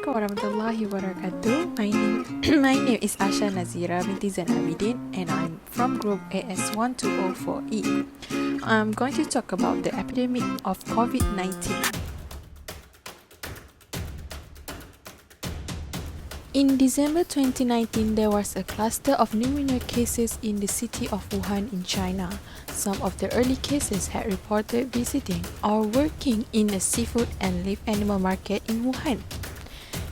Assalamualaikum warahmatullahi wabarakatuh. My name is Asha Nazhira binti Zainabidin and I'm from group AS120 I'm going to talk about the epidemic of Covid-19. In December 2019, there was a cluster of pneumonia cases in the city of Wuhan in China. Some of the early cases had reported visiting or working in a seafood and live animal market in Wuhan.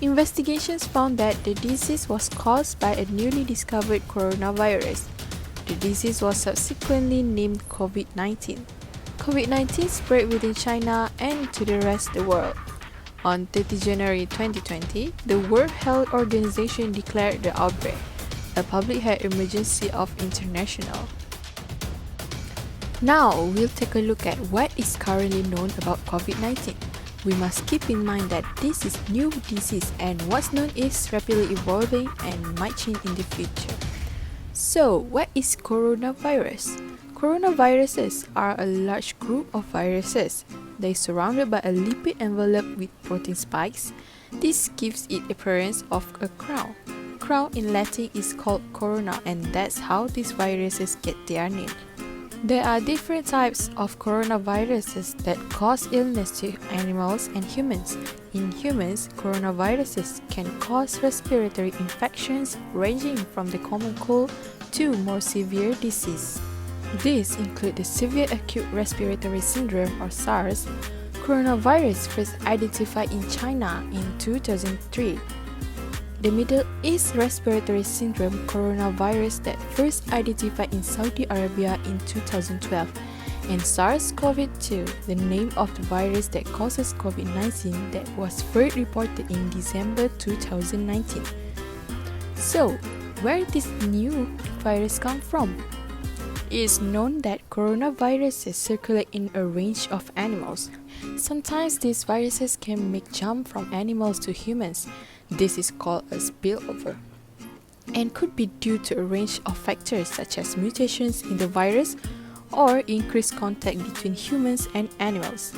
Investigations found that the disease was caused by a newly discovered coronavirus. The disease was subsequently named COVID-19. COVID-19 spread within China and to the rest of the world. On 30 January 2020, the World Health Organization declared the outbreak a public health emergency of international. Now, we'll take a look at what is currently known about COVID-19. We must keep in mind that this is new disease and what's known is rapidly evolving and might change in the future. So, what is coronavirus? Coronaviruses are a large group of viruses. They are surrounded by a lipid envelope with protein spikes. This gives it appearance of a crown. Crown in Latin is called corona, and that's how these viruses get their name. There are different types of coronaviruses that cause illness to animals and humans. In humans, coronaviruses can cause respiratory infections ranging from the common cold to more severe disease. These include the Severe Acute Respiratory Syndrome or SARS, coronavirus first identified in China in 2003. The Middle East Respiratory Syndrome coronavirus that first identified in Saudi Arabia in 2012, and SARS-CoV-2, the name of the virus that causes COVID-19 that was first reported in December 2019. So, where did this new virus come from? It is known that coronaviruses circulate in a range of animals. Sometimes these viruses can make jump from animals to humans. This is called a spillover, and could be due to a range of factors such as mutations in the virus or increased contact between humans and animals.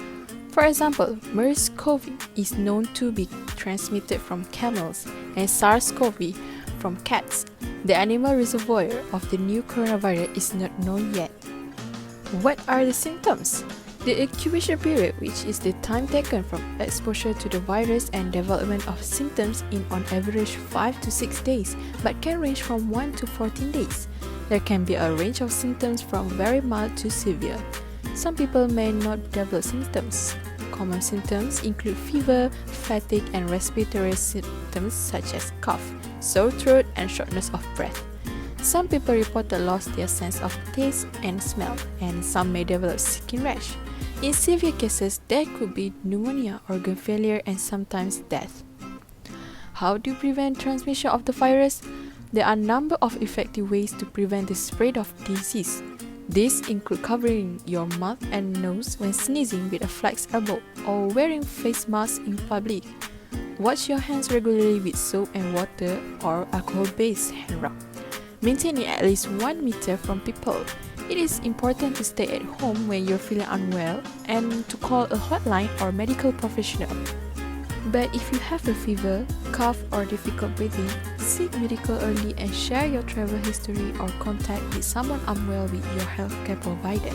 For example, MERS-CoV is known to be transmitted from camels and SARS-CoV from cats. The animal reservoir of the new coronavirus is not known yet. What are the symptoms? The incubation period, which is the time taken from exposure to the virus and development of symptoms, in on average 5 to 6 days, but can range from 1 to 14 days. There can be a range of symptoms from very mild to severe. Some people may not develop symptoms. Common symptoms include fever, fatigue, and respiratory symptoms such as cough, sore throat, and shortness of breath. Some people reported lost their sense of taste and smell, and some may develop skin rash. In severe cases, there could be pneumonia, organ failure, and sometimes death. How do you prevent transmission of the virus? There are a number of effective ways to prevent the spread of disease. These include covering your mouth and nose when sneezing with a flax elbow or wearing face masks in public. Wash your hands regularly with soap and water or alcohol-based hand rub. Maintaining at least 1 meter from people. It is important to stay at home when you're feeling unwell and to call a hotline or medical professional. But if you have a fever, cough, or difficult breathing, seek medical early and share your travel history or contact with someone unwell with your healthcare provider.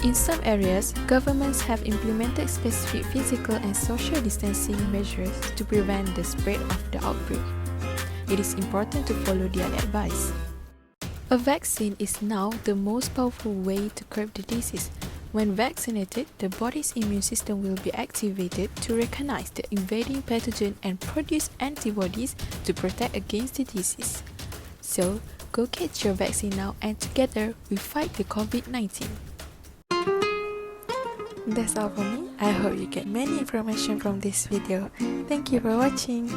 In some areas, governments have implemented specific physical and social distancing measures to prevent the spread of the outbreak. It is important to follow their advice. A vaccine is now the most powerful way to curb the disease. When vaccinated, the body's immune system will be activated to recognize the invading pathogen and produce antibodies to protect against the disease. So, go get your vaccine now and together we fight the COVID-19. That's all for me. I hope you get many information from this video. Thank you for watching.